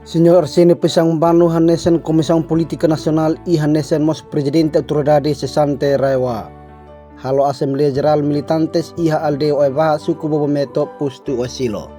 Senhor Arsênio Pessangbanu Hanesen Comissão Política Nacional e Hanesen Mos Presidente Autoridade Cessante Raiwa. Halo Assembleia Geral Militantes iha aldeo evaha suku bobometo pustu asilo.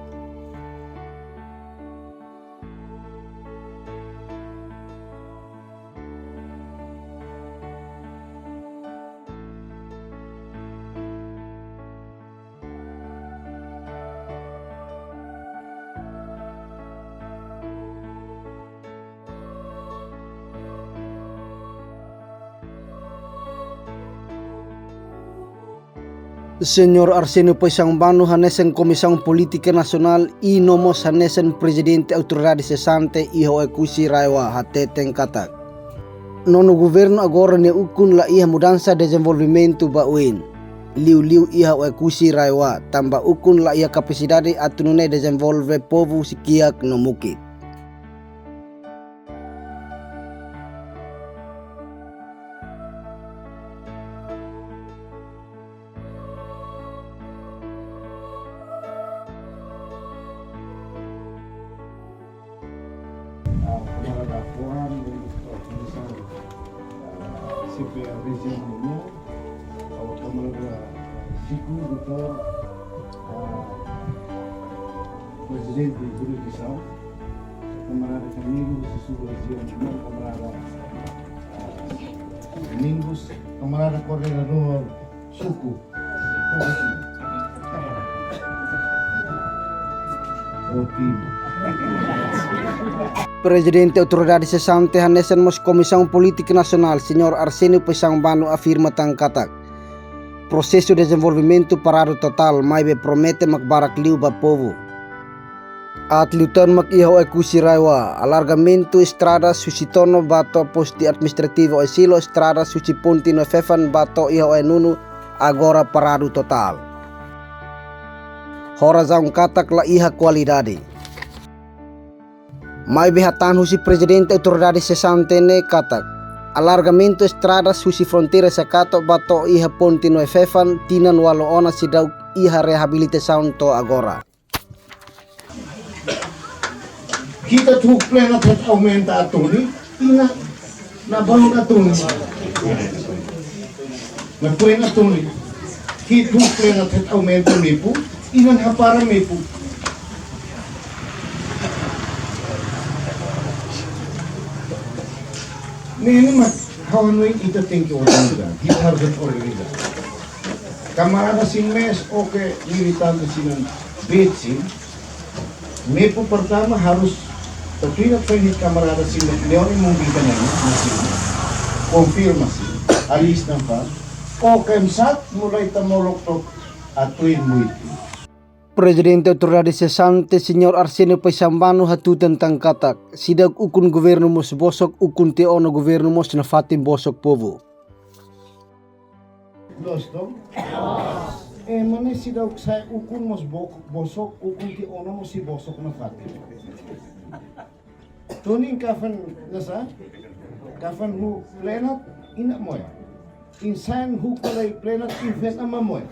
Senhor Arsênio Pessangbanu Hanesen Comissão Política Nacional e nomos Hanesen Presidente Autoridade Cessante iho ekusi Raiwa hateten katak. Nono governo agora ne ukun la iha mudança desenvolvimento bauin. Liu iha ekusi Raiwa tamba ukun la iha capacidade atunune desenvolve povo sikiak no mukit. Pengalaman misal CPA regimennya atau kemudian siku betul presiden di Guru Kisau kemudian minggu sesuatu regional kemudian minggu kemudian koordinator suku Presidente Autoridade Cessante Hanesen Mos Comissão Política Nacional, Senhor Arsênio Pessangbanu afirma tang katak. Processo de desenvolvimento parado total, mas promete makbarak liu ba povo. At liutan mak iho ekusi Raiwa, alargamento estrada susitono bato posti administrativo asilo estrada suci ponti no fefan bato iho nunu agora parado total. Horazão katak la iha qualidade. Mai behatan husi Presidente Autoridade Cessante ne katak. Alargamento estradas husi fronteira sakato bato iha ponti no efefan tinan walo ona sidau iha rehabilitação to agora. Kita tuh plena tet aumenta atuni ina na balon atuni na plena atuni kita tuh plena tet aumenta mepu ina hapara mepu ini mah hawanui kita tinggi organizasi kita harus organisasi kamarada sin mes oke militante sinan betsin mepu pertama harus terpilih penit kamarada sin leon mungkin masih konfirmasi alis nampak oke emsat mulai tamolok tok atuin muiti. Presidente Autoridade Cessante Senhor Arsênio Pessangbanu hatu tentang katak. Sidak ukun governo mos bosok ukun te ono governo mos na fatin bosok povo. Los dong? Mana sidak saya ukun mos bosok ukun te ono mos si bosok na fatin. Tuning kafan nasa? Kafan hu plenat ina moya. Insan hu kulay plenat invest ama moya.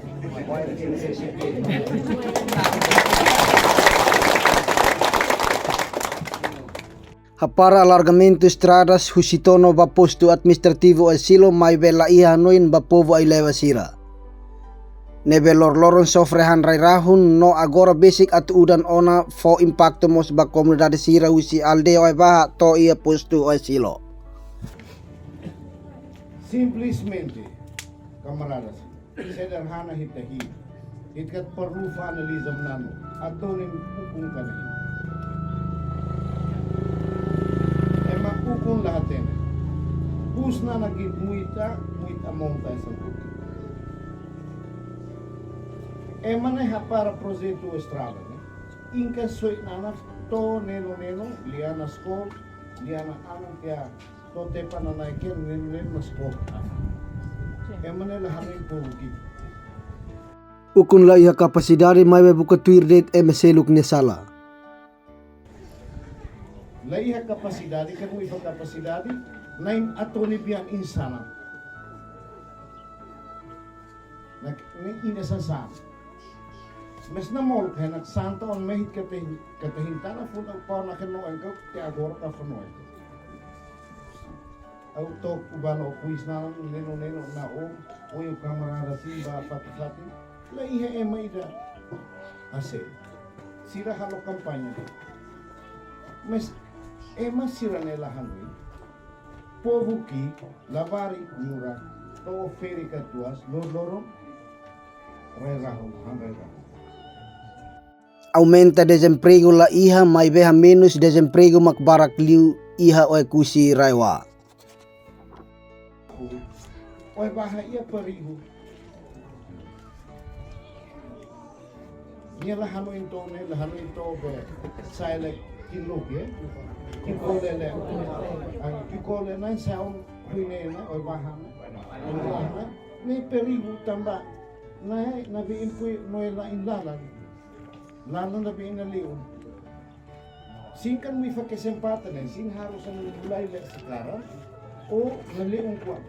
Para alargamento estradas husitono ba posto administrativo asilo mai bela iha noin ba povo ay lewa sira. Nebe lor-loron sofrehan rairahun no agora basic at udan ona fo impacto mos ba komunidade sira husi aldeo ay baha to ia posto asilo. Simplesmente, camaradas, sederhana hitahi. Itkat perlu analisam nano atau nim hukum kanahin. Emang hukum lahatin. Pusna nagit muita monta sa hukum. Emang para projeto estrada. Inka soy nanak to neno liana skol liana anong kaya tote pananaikin nilin mas po. Emang lahanin po bukit. Ukun la iha kapasidade mai buka tuir det meseluk ne sala. La iha kapasidade kan mo iba kapasidade naim atoni biyan insana. Nak ni inasansan. Mas na mol kaya nagsanta on mahit katahintana fun ang pao na kanoan ko ti agora ka fanoy ko. Auto kubano kuis na neno na o yung kamarada simba pati la iha e maida ase sira halo kampanya mas ema sira nela hanui povo ki lavari mura to feri katuas loro reraho hanreraho. Aumenta desemprego la iha may beha menos desemprego makbarak liu iha o kusi raiwa. Oy bahaya perigo. Niya lahano into be silent kinlok ye. Kikole na sound kuine na oy bahana. May perigo tamba. Na biin ko noy la inlalan. Lalan na biin na liun. Singkan mi fa kesempatan eh, sin harus ang mulai sekarang o naliun ko.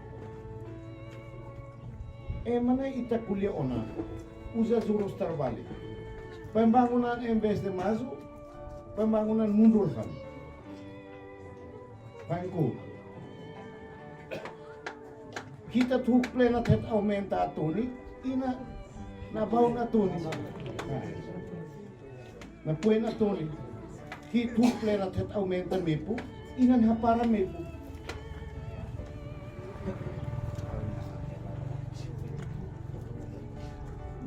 Mana ita kuliah ona, usa juros terbalik. Pembangunan en vez de maju, pembangunan mundur kan. Bangku. Kita tuh plena tet aumenta atuni, ina na baun atuni. Na puen atuni. Kita tuh plena tet aumenta mepu, ina na para mepu.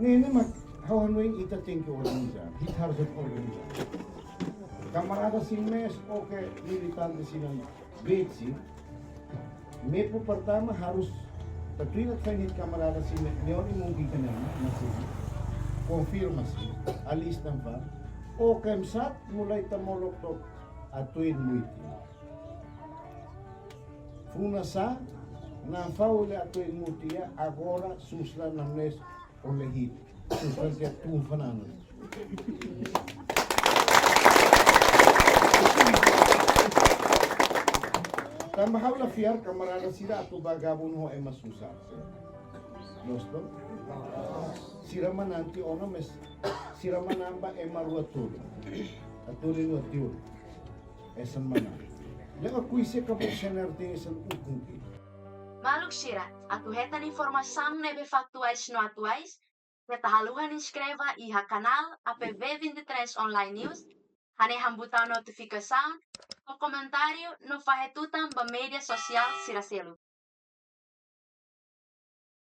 Ngayon mag hawan mo yung itating ko organiza, hit harus organiza. Kamarada sin mes okay militante silang Betsi, may po pertama harus tatuin at kainit kamarada sin mes, neon imungi ka na masih konfirmasi, alis ng pa, o kemsat mulai tamolok to atuin mo iti. Funasa, na faule atuin mo tiya, agora susla ng nes oleh seperti tufanan. Tambah la fiar kamarada sila atau bagabon ho ay masusap. Losto? Siraman nanti ono mes siraman namba ay maruatul. Atulin watul. Esan mana. Lega kuise ka po senerte esan ukungki. Maluk Shira, atu hetan informação nebe factuais no atuais, reta haluhan inscreva iha canal APV23 Online News, hane hambutau notificação, o comentário no fahetutan ba media social Siraselu.